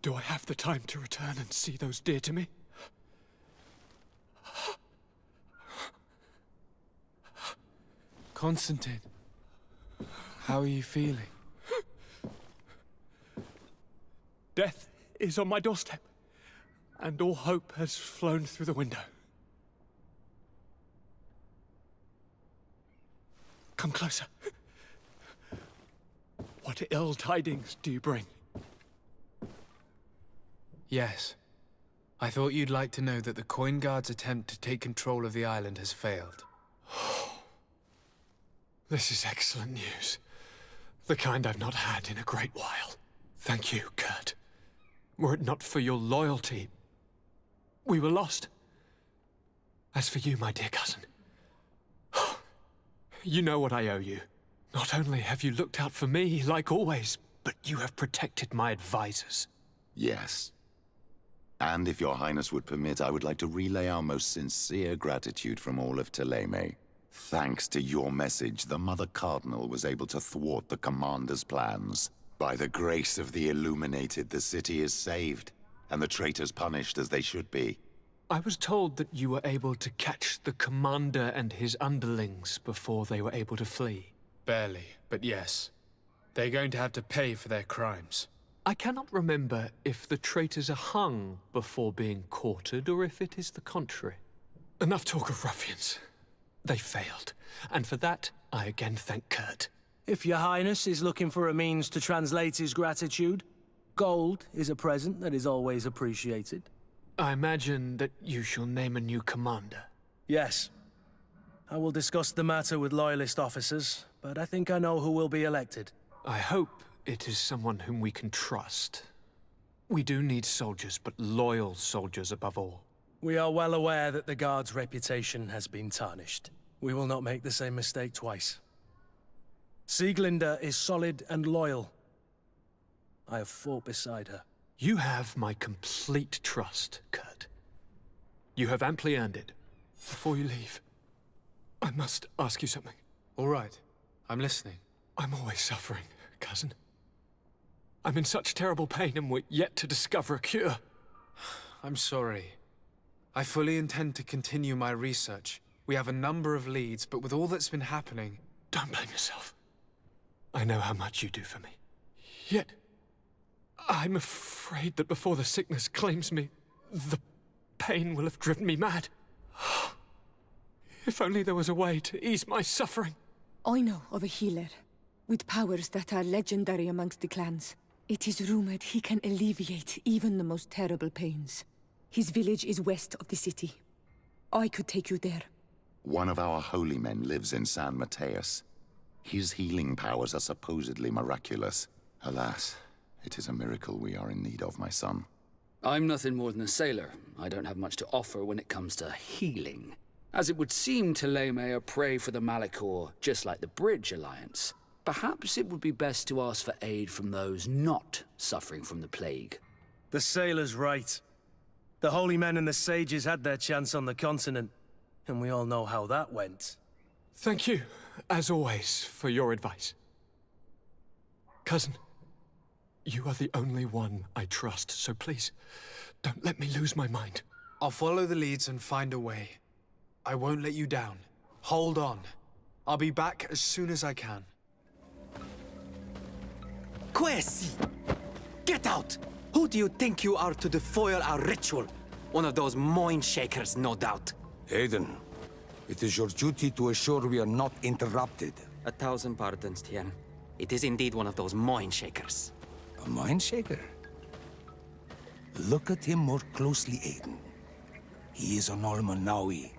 Do I have the time to return and see those dear to me? Constantine, how are you feeling? Death is on my doorstep, and all hope has flown through the window. Come closer. What ill tidings do you bring? Yes. I thought you'd like to know that the Coin Guard's attempt to take control of the island has failed. This is excellent news. The kind I've not had in a great while. Thank you, Kurt. Were it not for your loyalty, we were lost. As for you, my dear cousin, you know what I owe you. Not only have you looked out for me, like always, but you have protected my advisors. Yes. And if your highness would permit, I would like to relay our most sincere gratitude from all of Thélème. Thanks to your message, the Mother Cardinal was able to thwart the Commander's plans. By the grace of the Illuminated, the city is saved, and the traitors punished as they should be. I was told that you were able to catch the Commander and his underlings before they were able to flee. Barely, but yes. They're going to have to pay for their crimes. I cannot remember if the traitors are hung before being quartered, or if it is the contrary. Enough talk of ruffians. They failed, and for that, I again thank Kurt. If your highness is looking for a means to translate his gratitude, gold is a present that is always appreciated. I imagine that you shall name a new commander. Yes. I will discuss the matter with loyalist officers, but I think I know who will be elected. I hope it is someone whom we can trust. We do need soldiers, but loyal soldiers above all. We are well aware that the Guard's reputation has been tarnished. We will not make the same mistake twice. Sieglinde is solid and loyal. I have fought beside her. You have my complete trust, Kurt. You have amply earned it. Before you leave, I must ask you something. All right. I'm listening. I'm always suffering, cousin. I'm in such terrible pain and we're yet to discover a cure. I'm sorry. I fully intend to continue my research. We have a number of leads, but with all that's been happening... Don't blame yourself. I know how much you do for me. Yet, I'm afraid that before the sickness claims me, the pain will have driven me mad. If only there was a way to ease my suffering. I know of a healer, with powers that are legendary amongst the clans. It is rumored he can alleviate even the most terrible pains. His village is west of the city. I could take you there. One of our holy men lives in San Mateus. His healing powers are supposedly miraculous. Alas, it is a miracle we are in need of, my son. I'm nothing more than a sailor. I don't have much to offer when it comes to healing. As it would seem Thélème are prey for the Malachor, just like the Bridge Alliance. Perhaps it would be best to ask for aid from those not suffering from the plague. The sailor's right. The holy men and the sages had their chance on the continent, and we all know how that went. Thank you, as always, for your advice. Cousin, you are the only one I trust, so please, don't let me lose my mind. I'll follow the leads and find a way. I won't let you down. Hold on. I'll be back as soon as I can. Quesi! Get out! Who do you think you are to foil our ritual? One of those mind shakers, no doubt. Aiden, it is your duty to assure we are not interrupted. 1,000 pardons, Tien. It is indeed one of those mind shakers. A mind shaker? Look at him more closely, Aiden. He is an Almanawi.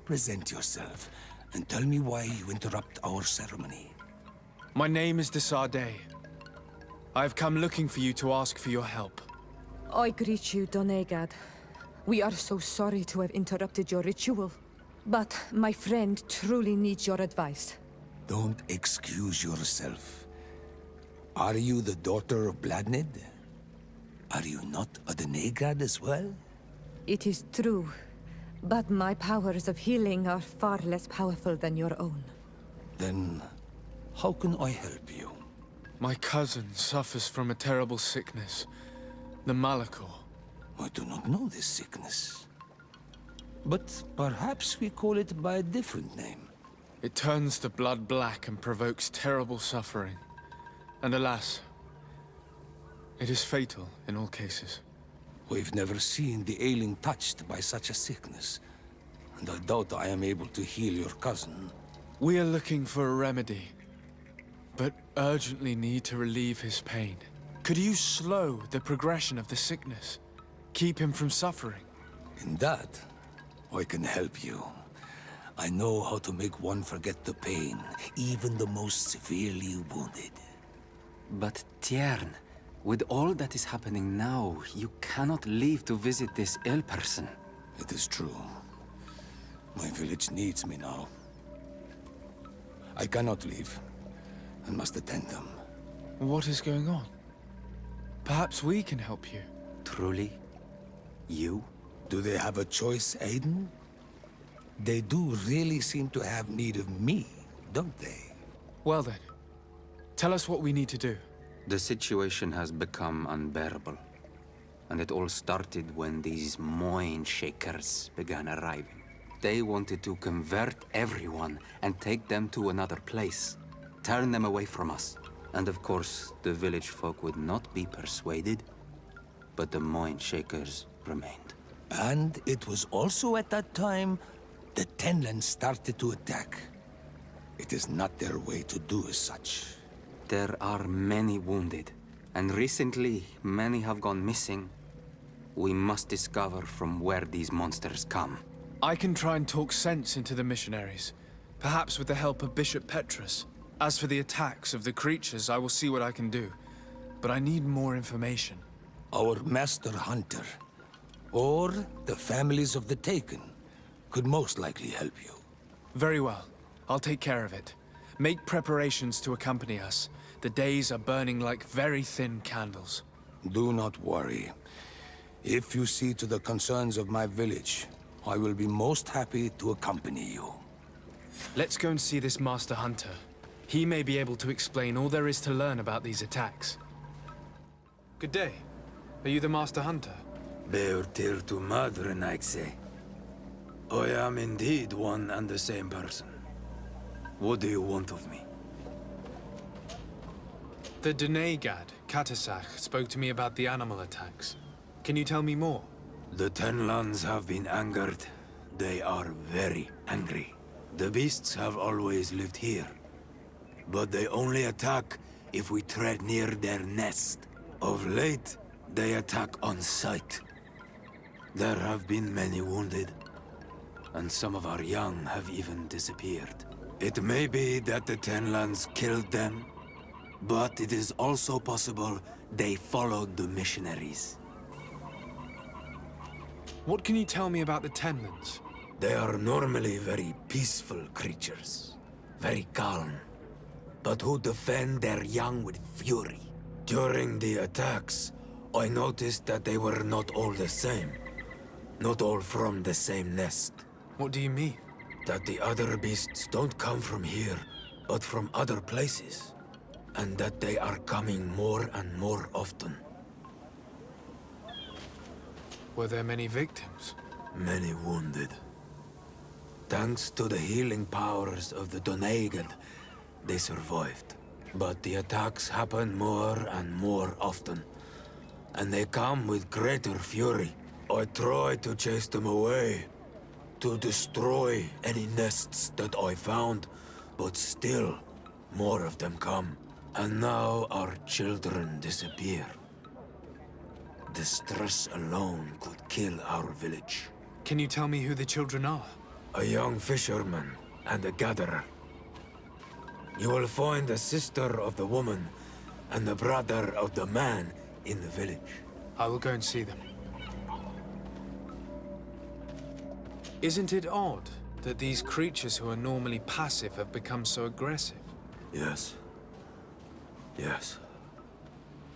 Present yourself, and tell me why you interrupt our ceremony. My name is Desardet. I've come looking for you to ask for your help. I greet you, Donegad. We are so sorry to have interrupted your ritual. But my friend truly needs your advice. Don't excuse yourself. Are you the daughter of Bladnid? Are you not a Donegad as well? It is true. But my powers of healing are far less powerful than your own. Then, how can I help you? My cousin suffers from a terrible sickness. The Malachor. I do not know this sickness. But perhaps we call it by a different name. It turns the blood black and provokes terrible suffering. And alas, it is fatal in all cases. We've never seen the ailing touched by such a sickness. And I doubt I am able to heal your cousin. We are looking for a remedy, but urgently need to relieve his pain. Could you slow the progression of the sickness? Keep him from suffering? In that, I can help you. I know how to make one forget the pain, even the most severely wounded. But Tiern, with all that is happening now, you cannot leave to visit this ill person. It is true. My village needs me now. I cannot leave, and must attend them. What is going on? Perhaps we can help you. Truly? You? Do they have a choice, Aiden? They do really seem to have need of me, don't they? Well then, tell us what we need to do. The situation has become unbearable. And it all started when these Moin Shakers began arriving. They wanted to convert everyone and take them to another place. Turn them away from us. And of course, the village folk would not be persuaded. But the Moin Shakers remained. And it was also at that time the Tenlands started to attack. It is not their way to do as such. There are many wounded, and recently many have gone missing. We must discover from where these monsters come. I can try and talk sense into the missionaries, perhaps with the help of Bishop Petrus. As for the attacks of the creatures, I will see what I can do. But I need more information. Our master hunter, or the families of the Taken, could most likely help you. Very well. I'll take care of it. Make preparations to accompany us. The days are burning like very thin candles. Do not worry. If you see to the concerns of my village, I will be most happy to accompany you. Let's go and see this Master Hunter. He may be able to explain all there is to learn about these attacks. Good day. Are you the Master Hunter? Beortir tu madre, Naixe. I am indeed one and the same person. What do you want of me? The Denegad, Katasach, spoke to me about the animal attacks. Can you tell me more? The Tenlands have been angered. They are very angry. The beasts have always lived here. But they only attack if we tread near their nest. Of late, they attack on sight. There have been many wounded, and some of our young have even disappeared. It may be that the Tenlands killed them, but it is also possible they followed the missionaries. What can you tell me about the Tenlands? They are normally very peaceful creatures, very calm, but who defend their young with fury. During the attacks, I noticed that they were not all the same. Not all from the same nest. What do you mean? That the other beasts don't come from here, but from other places. And that they are coming more and more often. Were there many victims? Many wounded. Thanks to the healing powers of the Donegad, they survived. But the attacks happen more and more often. And they come with greater fury. I try to chase them away. To destroy any nests that I found. But still, more of them come. And now our children disappear. The stress alone could kill our village. Can you tell me who the children are? A young fisherman and a gatherer. You will find the sister of the woman and the brother of the man in the village. I will go and see them. Isn't it odd that these creatures who are normally passive have become so aggressive? Yes. Yes.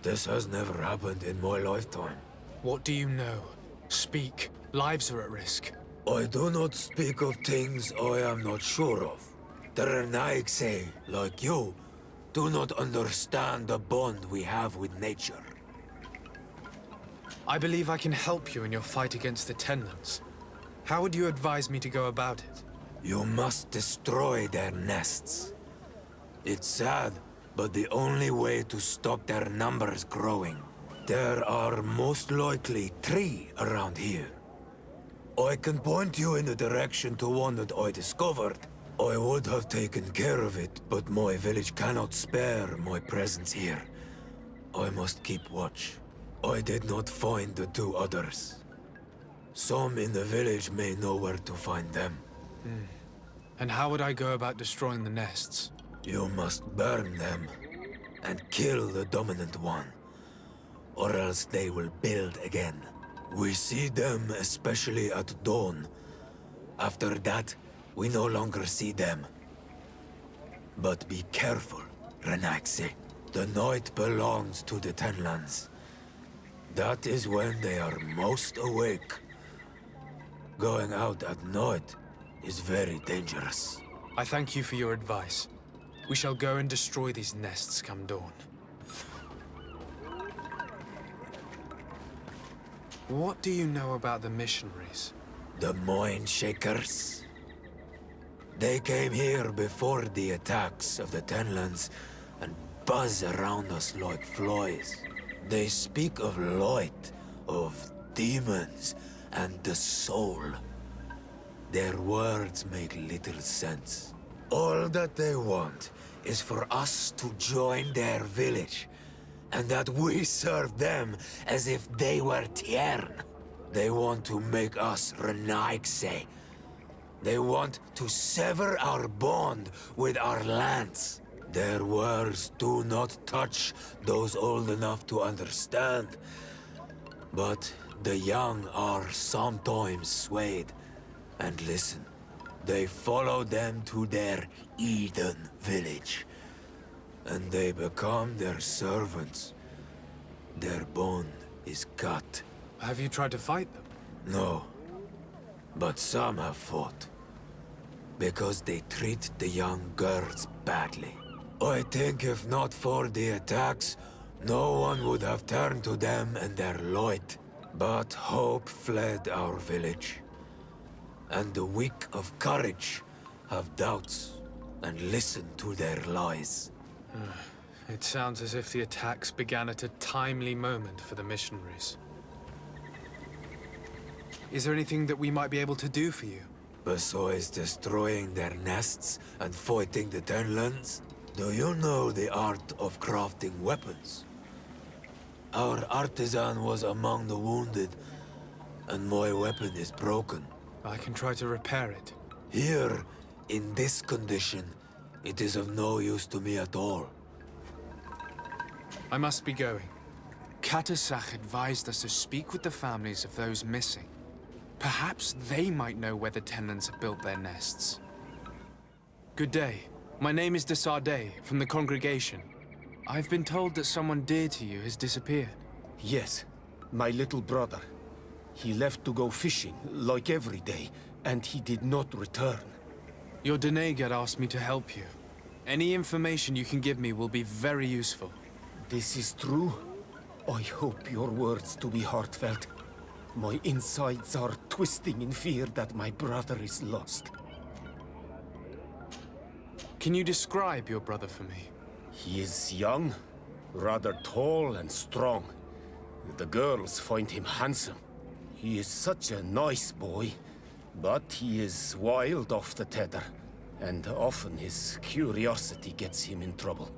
This has never happened in my lifetime. What do you know? Speak. Lives are at risk. I do not speak of things I am not sure of. The Renaixe, like you, do not understand the bond we have with nature. I believe I can help you in your fight against the Tenlands. How would you advise me to go about it? You must destroy their nests. It's sad, but the only way to stop their numbers growing. There are most likely 3 around here. I can point you in the direction to one that I discovered. I would have taken care of it, but my village cannot spare my presence here. I must keep watch. I did not find the 2 others. Some in the village may know where to find them. And how would I go about destroying the nests? You must burn them and kill the dominant one, or else they will build again. We see them especially at dawn. After that, we no longer see them. But be careful, Renaxe. The night belongs to the Tenlands. That is when they are most awake. Going out at night is very dangerous. I thank you for your advice. We shall go and destroy these nests come dawn. What do you know about the missionaries? The Mind Shakers. They came here before the attacks of the Tenlands and buzz around us like flies. They speak of light, of demons, and the soul. Their words make little sense. All that they want is for us to join their village, and that we serve them as if they were Tiern. They want to make us Renaigse. They want to sever our bond with our lands. Their words do not touch those old enough to understand. But the young are sometimes swayed. And listen, they follow them to their Eden village. And they become their servants. Their bond is cut. Have you tried to fight them? No. But some have fought. Because they treat the young girls badly. I think if not for the attacks, no one would have turned to them and their light. But hope fled our village. And the weak of courage have doubts and listen to their lies. It sounds as if the attacks began at a timely moment for the missionaries. Is there anything that we might be able to do for you? Besides destroying their nests and fighting the Tenlands, do you know the art of crafting weapons? Our artisan was among the wounded, and my weapon is broken. I can try to repair it. Here, in this condition, it is of no use to me at all. I must be going. Katasach advised us to speak with the families of those missing. Perhaps they might know where the Tenlands have built their nests. Good day. My name is Desardet, from the congregation. I've been told that someone dear to you has disappeared. Yes, my little brother. He left to go fishing, like every day, and he did not return. Your Denegar asked me to help you. Any information you can give me will be very useful. This is true. I hope your words to be heartfelt. My insides are twisting in fear that my brother is lost. Can you describe your brother for me? He is young, rather tall and strong. The girls find him handsome. He is such a nice boy, but he is wild off the tether, and often his curiosity gets him in trouble.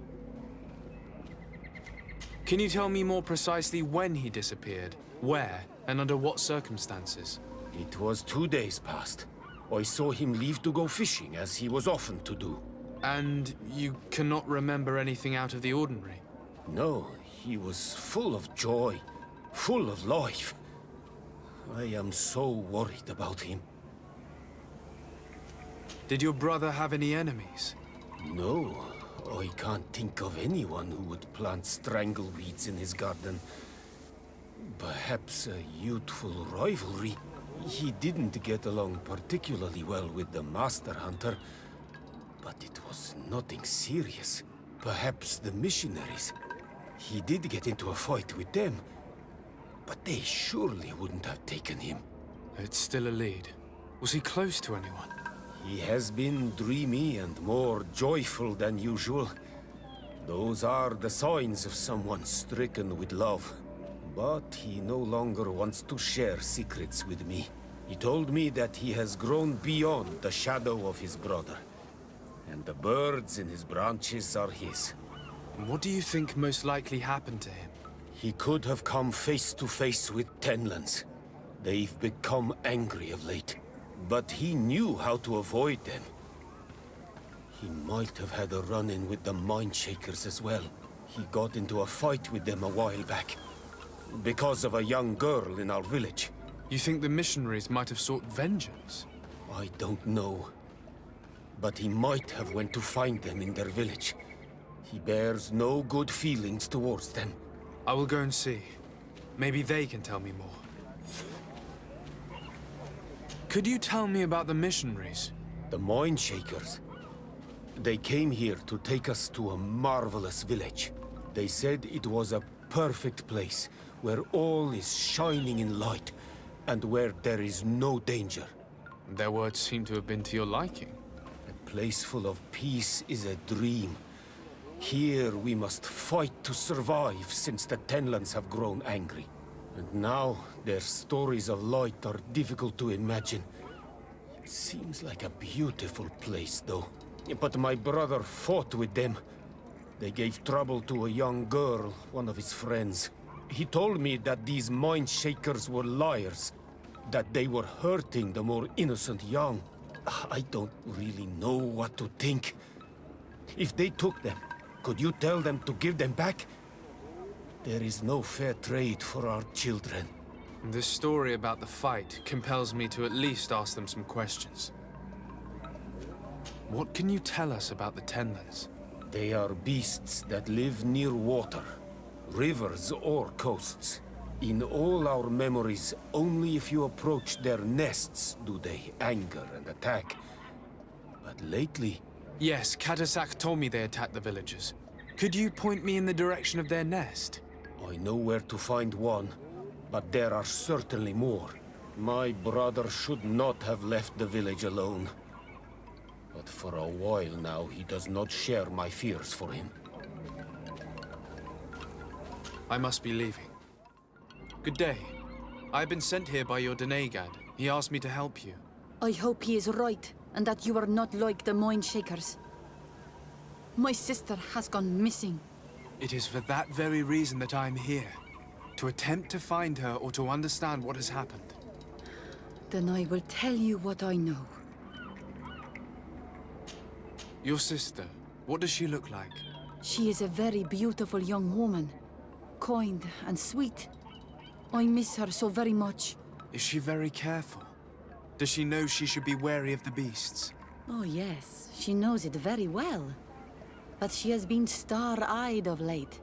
Can you tell me more precisely when he disappeared, where, and under what circumstances? It was 2 days past. I saw him leave to go fishing, as he was often to do. And you cannot remember anything out of the ordinary? No, he was full of joy, full of life. I am so worried about him. Did your brother have any enemies? No, I can't think of anyone who would plant strangleweeds in his garden. Perhaps a youthful rivalry. He didn't get along particularly well with the Master Hunter, but it was nothing serious. Perhaps the missionaries. He did get into a fight with them. But they surely wouldn't have taken him. It's still a lead. Was he close to anyone? He has been dreamy and more joyful than usual. Those are the signs of someone stricken with love. But he no longer wants to share secrets with me. He told me that he has grown beyond the shadow of his brother. And the birds in his branches are his. And what do you think most likely happened to him? He could have come face to face with Tenlands. They've become angry of late. But he knew how to avoid them. He might have had a run-in with the Mindshakers as well. He got into a fight with them a while back. Because of a young girl in our village. You think the missionaries might have sought vengeance? I don't know. But he might have went to find them in their village. He bears no good feelings towards them. I will go and see. Maybe they can tell me more. Could you tell me about the missionaries? The Mindshakers. They came here to take us to a marvelous village. They said it was a perfect place, where all is shining in light, and where there is no danger. Their words seem to have been to your liking. A place full of peace is a dream. Here we must fight to survive, since the Tenlands have grown angry. And now, their stories of light are difficult to imagine. It seems like a beautiful place, though. But my brother fought with them. They gave trouble to a young girl, one of his friends. He told me that these Mindshakers were liars, that they were hurting the more innocent young. I don't really know what to think. If they took them, could you tell them to give them back? There is no fair trade for our children. This story about the fight compels me to at least ask them some questions. What can you tell us about the Tenlands? They are beasts that live near water, rivers or coasts. In all our memories, only if you approach their nests do they anger and attack. But lately... Yes, Katasak told me they attacked the villagers. Could you point me in the direction of their nest? I know where to find one, but there are certainly more. My brother should not have left the village alone. But for a while now, he does not share my fears for him. I must be leaving. Good day. I've been sent here by your Denegad. He asked me to help you. I hope he is right, and that you are not like the Mindshakers. My sister has gone missing. It is for that very reason that I'm here. To attempt to find her or to understand what has happened. Then I will tell you what I know. Your sister, what does she look like? She is a very beautiful young woman. Kind and sweet. I miss her so very much. Is she very careful? Does she know she should be wary of the beasts? Oh yes, she knows it very well. But she has been star-eyed of late.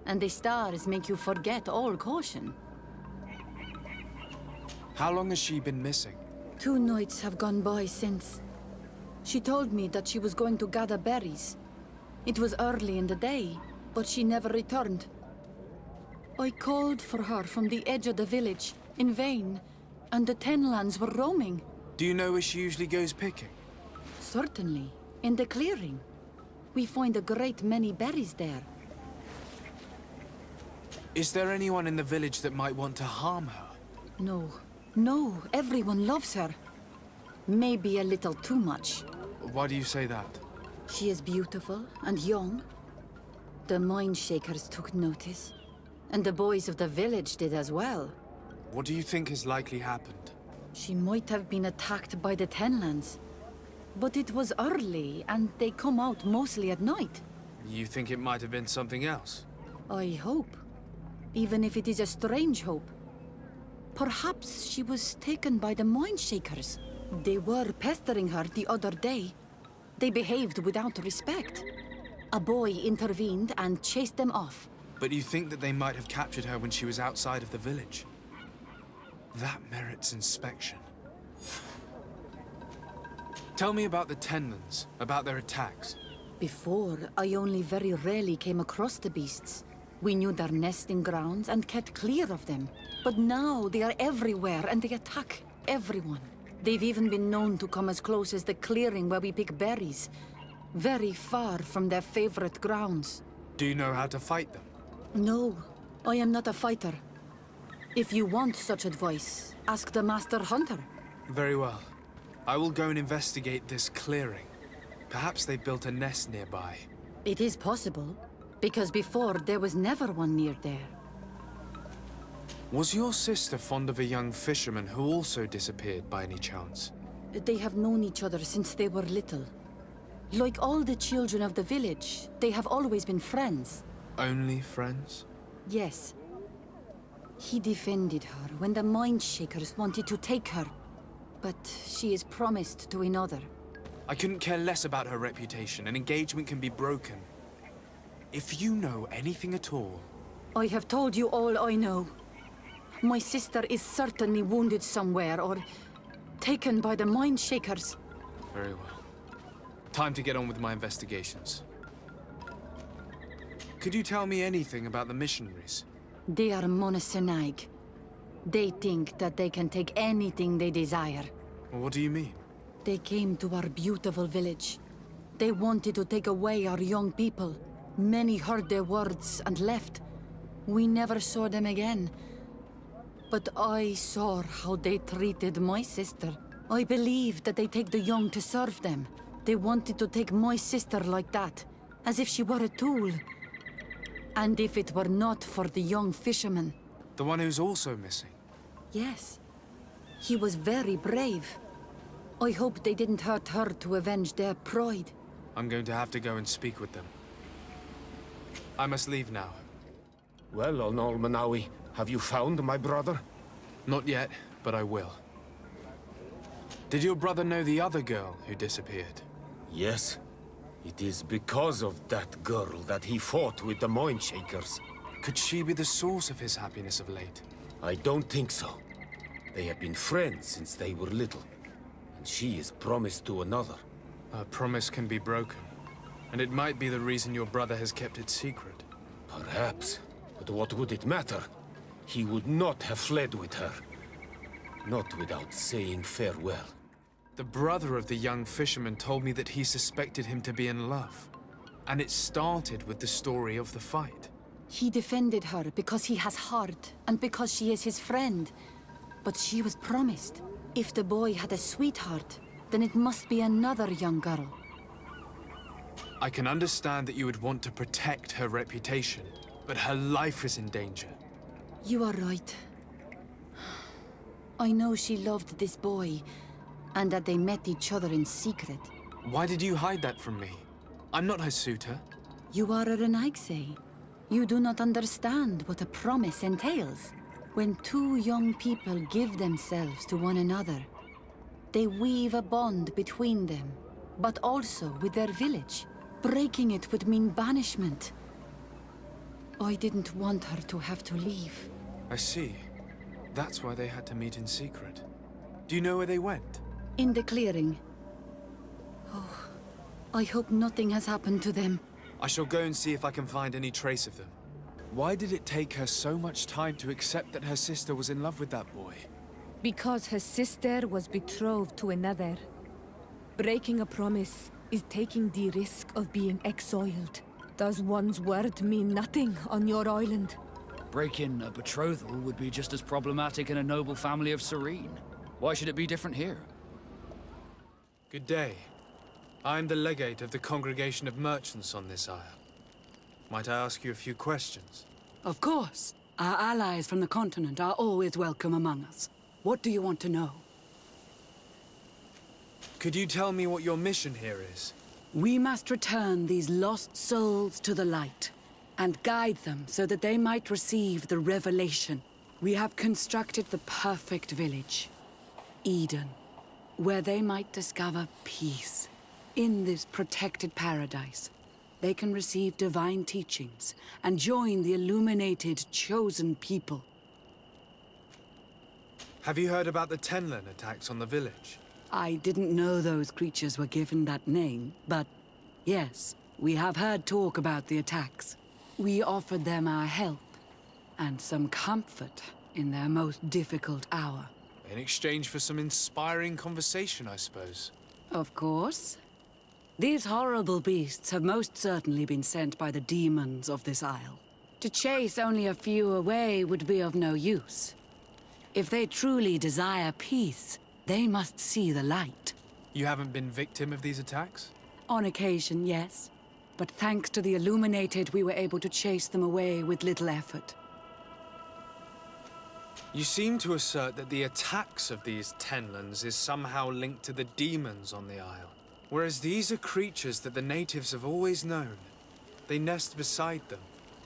And the stars make you forget all caution. How long has she been missing? 2 nights have gone by since. She told me that she was going to gather berries. It was early in the day, but she never returned. I called for her from the edge of the village, in vain, and the Tenlands were roaming. Do you know where she usually goes picking? Certainly, in the clearing. We find a great many berries there. Is there anyone in the village that might want to harm her? No, everyone loves her. Maybe a little too much. Why do you say that? She is beautiful and young. The Mindshakers took notice. And the boys of the village did as well. What do you think has likely happened? She might have been attacked by the Tenlands. But it was early, and they come out mostly at night. You think it might have been something else? I hope. Even if it is a strange hope. Perhaps she was taken by the Mindshakers. They were pestering her the other day. They behaved without respect. A boy intervened and chased them off. But you think that they might have captured her when she was outside of the village? That merits inspection. Tell me about the Tenlands, about their attacks. Before, I only very rarely came across the beasts. We knew their nesting grounds and kept clear of them. But now they are everywhere and they attack everyone. They've even been known to come as close as the clearing where we pick berries. Very far from their favorite grounds. Do you know how to fight them? No, I am not a fighter. If you want such advice, ask the Master Hunter. Very well. I will go and investigate this clearing. Perhaps they built a nest nearby. It is possible, because before there was never one near there. Was your sister fond of a young fisherman who also disappeared by any chance? They have known each other since they were little. Like all the children of the village, they have always been friends. Only friends? Yes. He defended her when the Mindshakers wanted to take her. But she is promised to another. I couldn't care less about her reputation. An engagement can be broken. If you know anything at all... I have told you all I know. My sister is certainly wounded somewhere, or taken by the Mindshakers. Very well. Time to get on with my investigations. Could you tell me anything about the missionaries? They are monosynaig. They think that they can take anything they desire. What do you mean? They came to our beautiful village. They wanted to take away our young people. Many heard their words and left. We never saw them again. But I saw how they treated my sister. I believe that they take the young to serve them. They wanted to take my sister like that, as if she were a tool. And if it were not for the young fisherman... The one who's also missing? Yes. He was very brave. I hope they didn't hurt her to avenge their pride. I'm going to have to go and speak with them. I must leave now. Well, Onolmanawi, have you found my brother? Not yet, but I will. Did your brother know the other girl who disappeared? Yes. It is because of that girl that he fought with the Mindshakers. Could she be the source of his happiness of late? I don't think so. They have been friends since they were little. And she is promised to another. A promise can be broken. And it might be the reason your brother has kept it secret. Perhaps. But what would it matter? He would not have fled with her. Not without saying farewell. The brother of the young fisherman told me that he suspected him to be in love. And it started with the story of the fight. He defended her because he has heart, and because she is his friend. But she was promised. If the boy had a sweetheart, then it must be another young girl. I can understand that you would want to protect her reputation, but her life is in danger. You are right. I know she loved this boy, and that they met each other in secret. Why did you hide that from me? I'm not her suitor. You are a Renaigse. You do not understand what a promise entails. When two young people give themselves to one another, they weave a bond between them, but also with their village. Breaking it would mean banishment. I didn't want her to have to leave. I see. That's why they had to meet in secret. Do you know where they went? In the clearing. Oh, I hope nothing has happened to them. I shall go and see if I can find any trace of them. Why did it take her so much time to accept that her sister was in love with that boy? Because her sister was betrothed to another. Breaking a promise is taking the risk of being exiled. Does one's word mean nothing on your island? Breaking a betrothal would be just as problematic in a noble family of Serene. Why should it be different here? Good day. I am the legate of the congregation of merchants on this isle. Might I ask you a few questions? Of course. Our allies from the continent are always welcome among us. What do you want to know? Could you tell me what your mission here is? We must return these lost souls to the light, and guide them so that they might receive the revelation. We have constructed the perfect village, Eden, where they might discover peace. In this protected paradise, they can receive divine teachings and join the illuminated, chosen people. Have you heard about the Tenlin attacks on the village? I didn't know those creatures were given that name, but yes, we have heard talk about the attacks. We offered them our help and some comfort in their most difficult hour. In exchange for some inspiring conversation, I suppose. Of course. These horrible beasts have most certainly been sent by the demons of this isle. To chase only a few away would be of no use. If they truly desire peace, they must see the light. You haven't been victim of these attacks? On occasion, yes. But thanks to the Illuminated, we were able to chase them away with little effort. You seem to assert that the attacks of these Tenlands is somehow linked to the demons on the isle. Whereas these are creatures that the natives have always known. They nest beside them.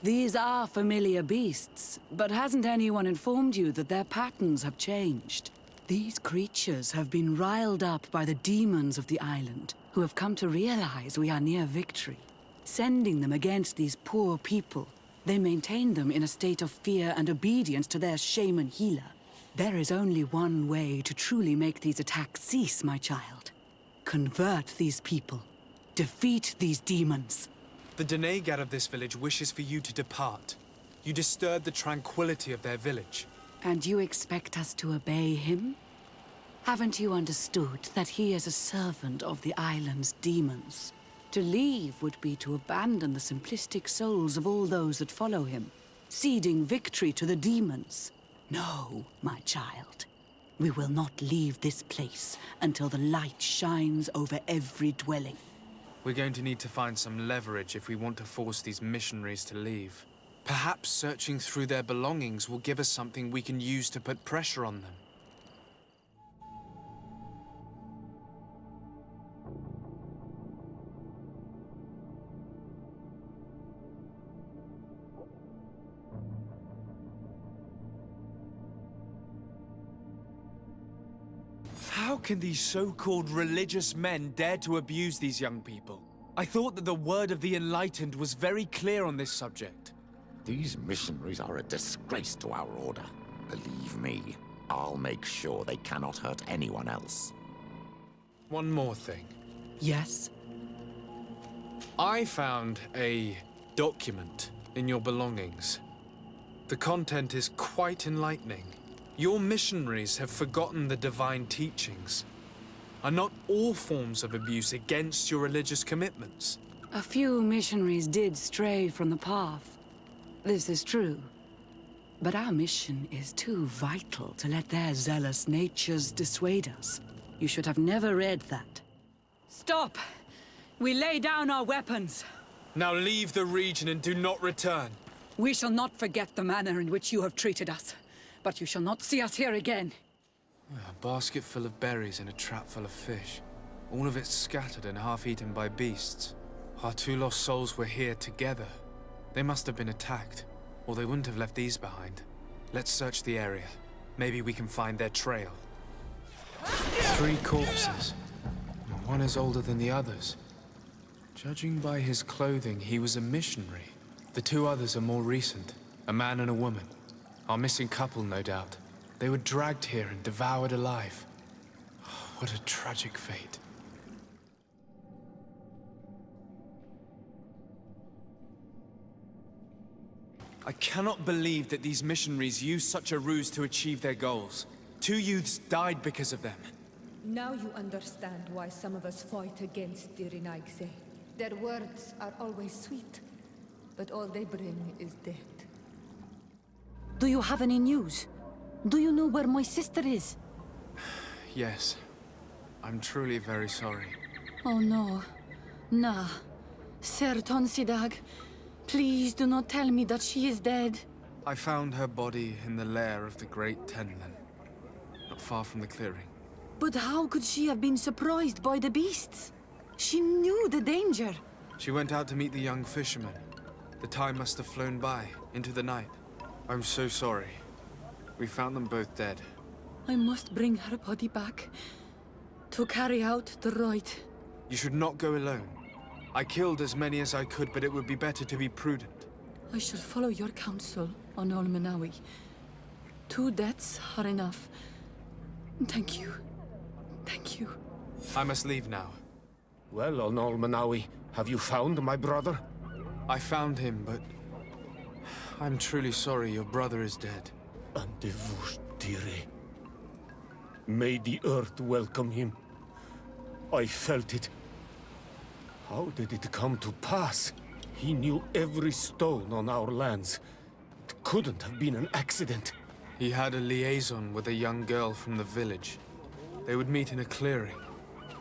These are familiar beasts, but hasn't anyone informed you that their patterns have changed? These creatures have been riled up by the demons of the island, who have come to realize we are near victory. Sending them against these poor people, they maintain them in a state of fear and obedience to their shaman healer. There is only one way to truly make these attacks cease, my child. Convert these people. Defeat these demons. The Doneigad of this village wishes for you to depart. You disturb the tranquility of their village. And you expect us to obey him? Haven't you understood that he is a servant of the island's demons? To leave would be to abandon the simplistic souls of all those that follow him, ceding victory to the demons. No, my child. We will not leave this place until the light shines over every dwelling. We're going to need to find some leverage if we want to force these missionaries to leave. Perhaps searching through their belongings will give us something we can use to put pressure on them. How can these so-called religious men dare to abuse these young people? I thought that the word of the Enlightened was very clear on this subject. These missionaries are a disgrace to our order. Believe me, I'll make sure they cannot hurt anyone else. One more thing. Yes? I found a document in your belongings. The content is quite enlightening. Your missionaries have forgotten the divine teachings. Are not all forms of abuse against your religious commitments? A few missionaries did stray from the path. This is true. But our mission is too vital to let their zealous natures dissuade us. You should have never read that. Stop! We lay down our weapons. Now leave the region and do not return. We shall not forget the manner in which you have treated us. But you shall not see us here again. A basket full of berries and a trap full of fish. All of it scattered and half-eaten by beasts. Our two lost souls were here together. They must have been attacked, or they wouldn't have left these behind. Let's search the area. Maybe we can find their trail. 3 corpses. One is older than the others. Judging by his clothing, he was a missionary. The 2 others are more recent. A man and a woman. Our missing couple, no doubt. They were dragged here and devoured alive. What a tragic fate. I cannot believe that these missionaries used such a ruse to achieve their goals. 2 youths died because of them. Now you understand why some of us fight against the Renaigse. Their words are always sweet, but all they bring is death. Do you have any news? Do you know where my sister is? Yes. I'm truly very sorry. Oh no. Nah. Ser Tonsidag, please do not tell me that she is dead. I found her body in the lair of the Great Tenlan, not far from the clearing. But how could she have been surprised by the beasts? She knew the danger. She went out to meet the young fisherman. The time must have flown by, into the night. I'm so sorry. We found them both dead. I must bring her body back to carry out the rite. You should not go alone. I killed as many as I could, but it would be better to be prudent. I shall follow your counsel on Olmenawi. 2 deaths are enough. Thank you. Thank you. I must leave now. Well, on Olmenawi, have you found my brother? I found him, but I'm truly sorry your brother is dead. Andevushtire. May the earth welcome him. I felt it. How did it come to pass? He knew every stone on our lands. It couldn't have been an accident. He had a liaison with a young girl from the village. They would meet in a clearing,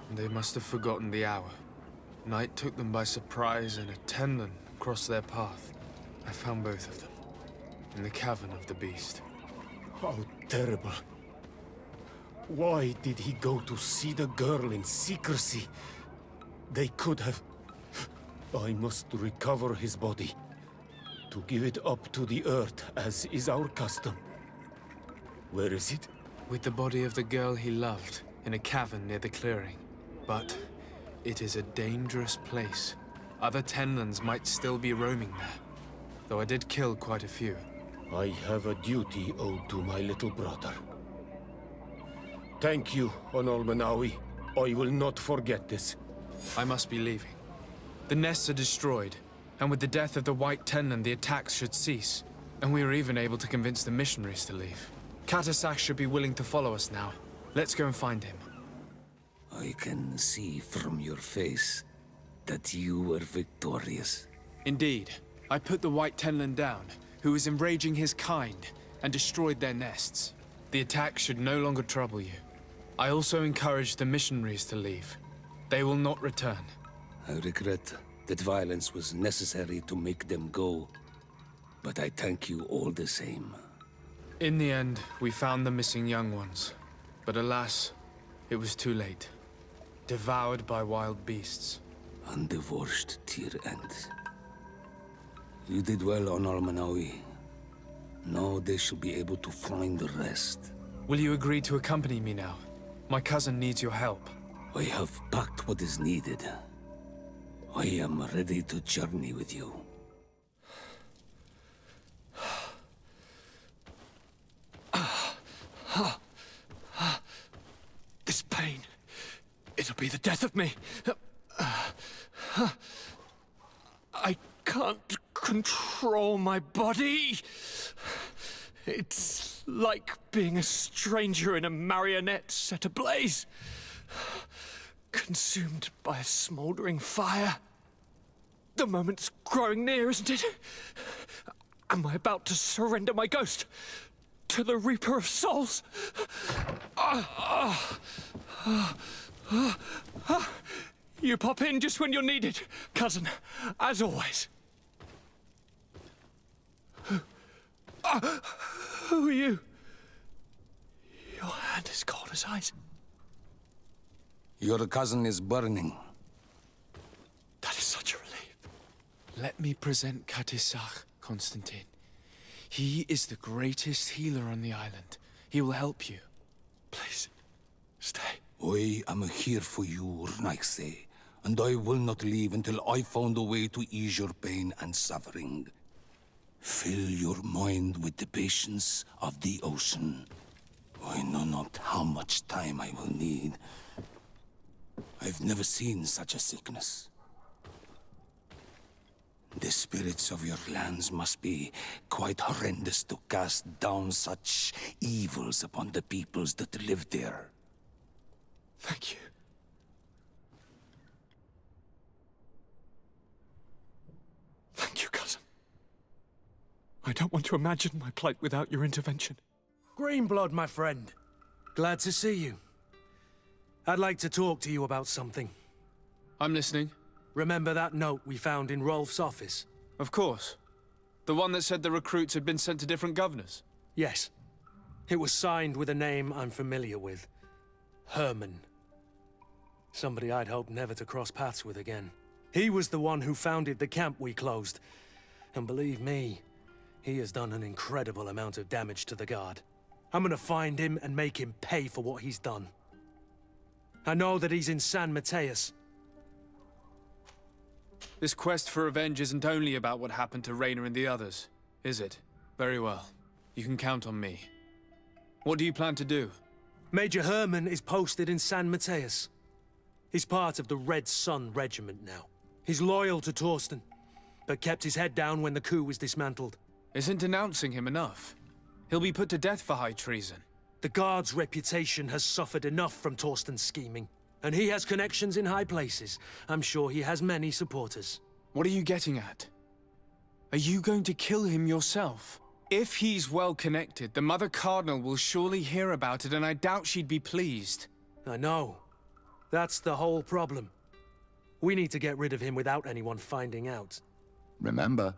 and they must have forgotten the hour. Night took them by surprise, and a Tenlin crossed their path. I found both of them, in the cavern of the beast. How terrible. Why did he go to see the girl in secrecy? They could have... I must recover his body. To give it up to the earth, as is our custom. Where is it? With the body of the girl he loved, in a cavern near the clearing. But it is a dangerous place. Other Tenlins might still be roaming there, though I did kill quite a few. I have a duty owed to my little brother. Thank you, Onolmanawi. I will not forget this. I must be leaving. The nests are destroyed, and with the death of the White Tenlin, the attacks should cease. And we were even able to convince the missionaries to leave. Katasak should be willing to follow us now. Let's go and find him. I can see from your face that you were victorious. Indeed. I put the White Tenlin down, who was enraging his kind, and destroyed their nests. The attack should no longer trouble you. I also encouraged the missionaries to leave. They will not return. I regret that violence was necessary to make them go, but I thank you all the same. In the end, we found the missing young ones. But alas, it was too late. Devoured by wild beasts. Undivorced tier end. You did well on Almanawi. Now they shall be able to find the rest. Will you agree to accompany me now? My cousin needs your help. I have packed what is needed. I am ready to journey with you. This pain, it'll be the death of me. I can't control my body. It's like being a stranger in a marionette set ablaze. Consumed by a smoldering fire. The moment's growing near, isn't it? Am I about to surrender my ghost to the Reaper of Souls? You pop in just when you're needed, cousin, as always. Who are you? Your hand is cold as ice. Your cousin is burning. That is such a relief. Let me present Katisak, Constantine. He is the greatest healer on the island. He will help you. Please, stay. I am here for you, Rnaikse, and I will not leave until I found a way to ease your pain and suffering. Fill your mind with the patience of the ocean. I know not how much time I will need. I've never seen such a sickness. The spirits of your lands must be quite horrendous to cast down such evils upon the peoples that live there. Thank you. Thank you, cousin. I don't want to imagine my plight without your intervention. Greenblood, my friend. Glad to see you. I'd like to talk to you about something. I'm listening. Remember that note we found in Rolf's office? Of course. The one that said the recruits had been sent to different governors? Yes. It was signed with a name I'm familiar with. Herman. Somebody I'd hoped never to cross paths with again. He was the one who founded the camp we closed. And believe me, he has done an incredible amount of damage to the Guard. I'm gonna find him and make him pay for what he's done. I know that he's in San Mateus. This quest for revenge isn't only about what happened to Raynor and the others, is it? Very well. You can count on me. What do you plan to do? Major Herman is posted in San Mateus. He's part of the Red Sun Regiment now. He's loyal to Torsten, but kept his head down when the coup was dismantled. Isn't denouncing him enough? He'll be put to death for high treason. The Guard's reputation has suffered enough from Torsten's scheming, and he has connections in high places. I'm sure he has many supporters. What are you getting at? Are you going to kill him yourself? If he's well connected, the Mother Cardinal will surely hear about it, and I doubt she'd be pleased. I know. That's the whole problem. We need to get rid of him without anyone finding out. Remember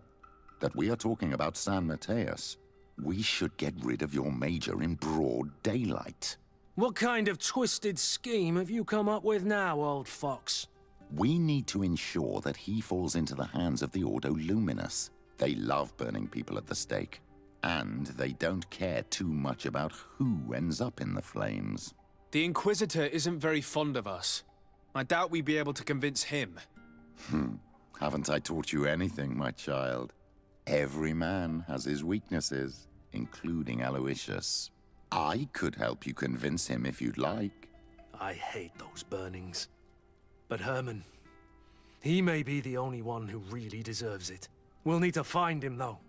that we are talking about San Mateus. We should get rid of your major in broad daylight. What kind of twisted scheme have you come up with now, old fox? We need to ensure that he falls into the hands of the Ordo Luminous. They love burning people at the stake, and they don't care too much about who ends up in the flames. The Inquisitor isn't very fond of us. I doubt we'd be able to convince him. Haven't I taught you anything, my child? Every man has his weaknesses, including Aloysius. I could help you convince him if you'd like. I hate those burnings. But Herman, he may be the only one who really deserves it. We'll need to find him, though.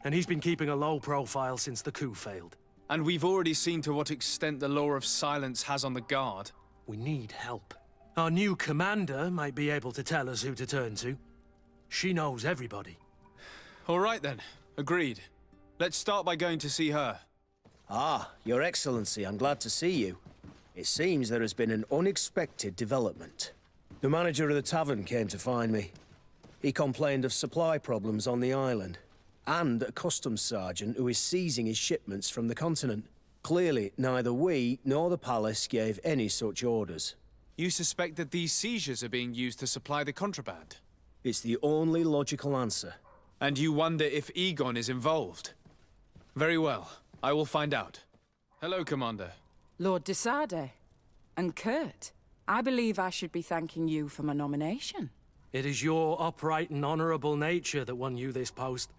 And he's been keeping a low profile since the coup failed. And we've already seen to what extent the law of silence has on the Guard. We need help. Our new commander might be able to tell us who to turn to. She knows everybody. All right then, agreed. Let's start by going to see her. Ah, Your Excellency, I'm glad to see you. It seems there has been an unexpected development. The manager of the tavern came to find me. He complained of supply problems on the island, and a customs sergeant who is seizing his shipments from the continent. Clearly, neither we nor the palace gave any such orders. You suspect that these seizures are being used to supply the contraband? It's the only logical answer. And you wonder if Egon is involved? Very well. I will find out. Hello, Commander. Lord de Sade. And Kurt, I believe I should be thanking you for my nomination. It is your upright and honorable nature that won you this post,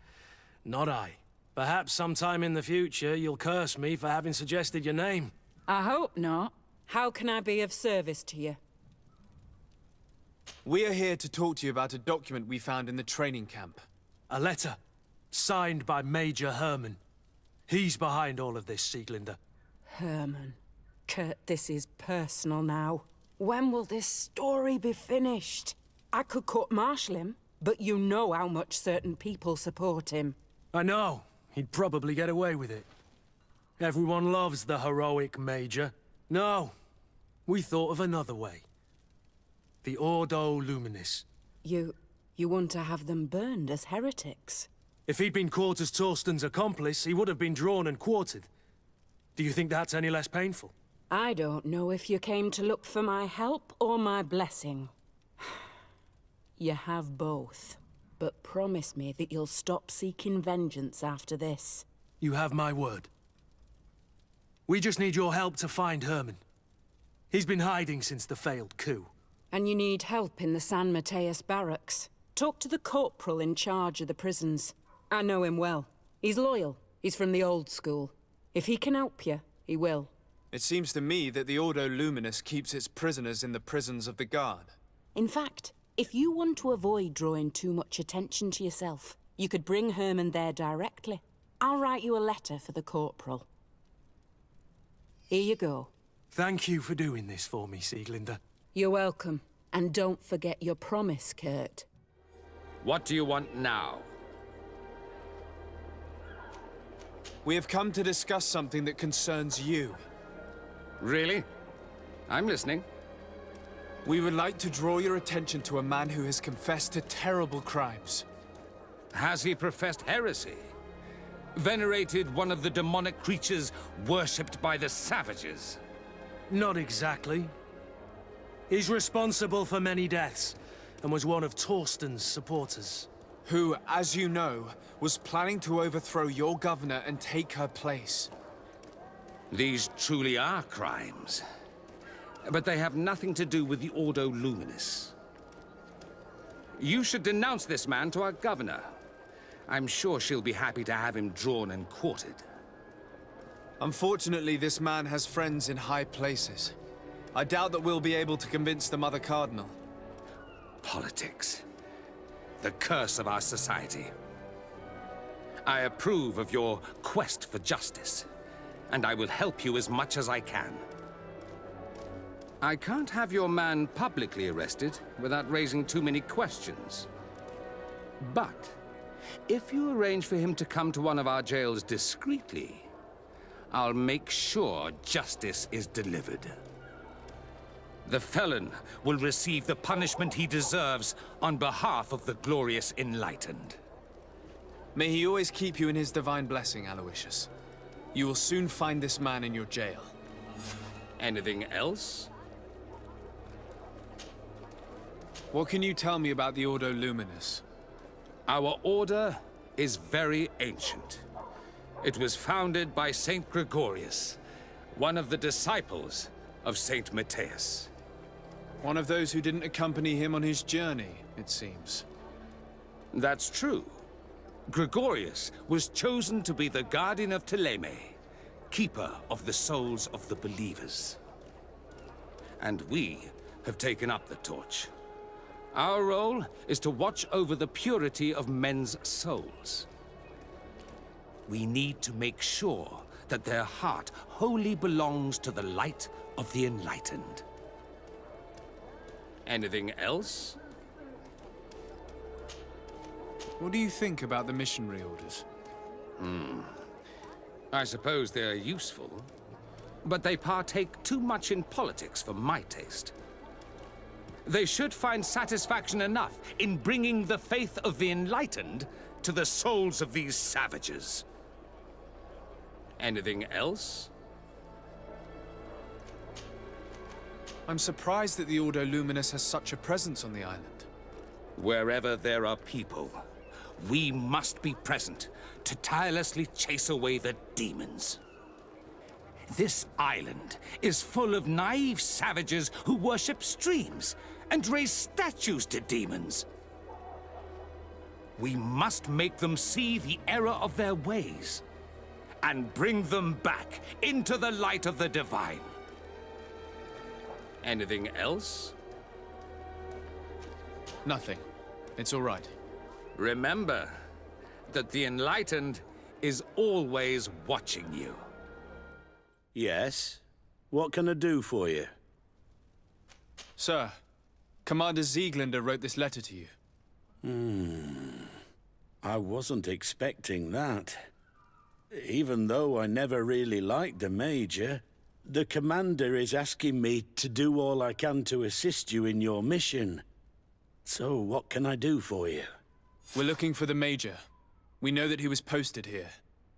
not I. Perhaps sometime in the future you'll curse me for having suggested your name. I hope not. How can I be of service to you? We are here to talk to you about a document we found in the training camp. A letter, signed by Major Herman. He's behind all of this, Sieglinder. Herman. Kurt, this is personal now. When will this story be finished? I could court-martial him, but you know how much certain people support him. I know. He'd probably get away with it. Everyone loves the heroic Major. No, we thought of another way. The Ordo Luminis. You want to have them burned as heretics? If he'd been caught as Torsten's accomplice, he would have been drawn and quartered. Do you think that's any less painful? I don't know if you came to look for my help or my blessing. You have both. But promise me that you'll stop seeking vengeance after this. You have my word. We just need your help to find Herman. He's been hiding since the failed coup. And you need help in the San Mateus barracks. Talk to the corporal in charge of the prisons. I know him well. He's loyal. He's from the old school. If he can help you, he will. It seems to me that the Ordo Luminous keeps its prisoners in the prisons of the Guard. In fact, if you want to avoid drawing too much attention to yourself, you could bring Herman there directly. I'll write you a letter for the corporal. Here you go. Thank you for doing this for me, Sieglinder. You're welcome. And don't forget your promise, Kurt. What do you want now? We have come to discuss something that concerns you. Really? I'm listening. We would like to draw your attention to a man who has confessed to terrible crimes. Has he professed heresy? Venerated one of the demonic creatures worshipped by the savages? Not exactly. He's responsible for many deaths, and was one of Torsten's supporters. Who, as you know, was planning to overthrow your governor and take her place. These truly are crimes. But they have nothing to do with the Ordo Luminis. You should denounce this man to our governor. I'm sure she'll be happy to have him drawn and quartered. Unfortunately, this man has friends in high places. I doubt that we'll be able to convince the Mother Cardinal. Politics. The curse of our society. I approve of your quest for justice, and I will help you as much as I can. I can't have your man publicly arrested without raising too many questions. But if you arrange for him to come to one of our jails discreetly, I'll make sure justice is delivered. The felon will receive the punishment he deserves on behalf of the glorious Enlightened. May he always keep you in his divine blessing, Aloysius. You will soon find this man in your jail. Anything else? What can you tell me about the Ordo Luminus? Our order is very ancient. It was founded by Saint Gregorius, one of the disciples of Saint Matthias. One of those who didn't accompany him on his journey, it seems. That's true. Gregorius was chosen to be the guardian of Thélème, keeper of the souls of the believers. And we have taken up the torch. Our role is to watch over the purity of men's souls. We need to make sure that their heart wholly belongs to the light of the Enlightened. Anything else? What do you think about the missionary orders? I suppose they're useful, but they partake too much in politics for my taste. They should find satisfaction enough in bringing the faith of the Enlightened to the souls of these savages. Anything else? I'm surprised that the Ordo Luminus has such a presence on the island. Wherever there are people, we must be present to tirelessly chase away the demons. This island is full of naive savages who worship streams and raise statues to demons. We must make them see the error of their ways and bring them back into the light of the divine. Anything else? Nothing. It's all right. Remember that the Enlightened is always watching you. Yes? What can I do for you? Sir, Commander Sieglinde wrote this letter to you. I wasn't expecting that. Even though I never really liked the Major, the Commander is asking me to do all I can to assist you in your mission. So what can I do for you? We're looking for the Major. We know that he was posted here.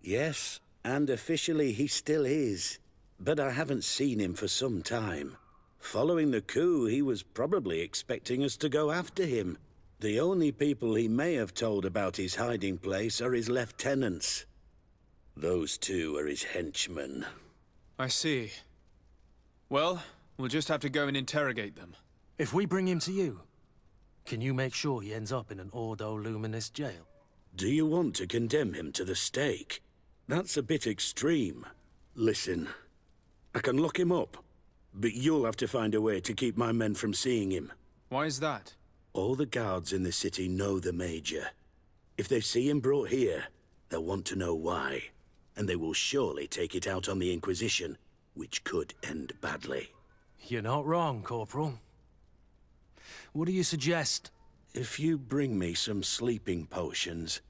Yes, and officially he still is. But I haven't seen him for some time. Following the coup, he was probably expecting us to go after him. The only people he may have told about his hiding place are his lieutenants. Those two are his henchmen. I see. Well, we'll just have to go and interrogate them. If we bring him to you, can you make sure he ends up in an Ordo Luminus jail? Do you want to condemn him to the stake? That's a bit extreme. Listen, I can lock him up, but you'll have to find a way to keep my men from seeing him. Why is that? All the guards in the city know the Major. If they see him brought here, they'll want to know why. And they will surely take it out on the Inquisition, which could end badly. You're not wrong, Corporal. What do you suggest? If you bring me some sleeping potions,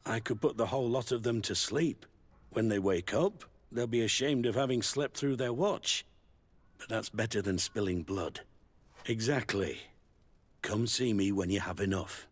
I could put the whole lot of them to sleep. When they wake up, they'll be ashamed of having slept through their watch. But that's better than spilling blood. Exactly. Come see me when you have enough.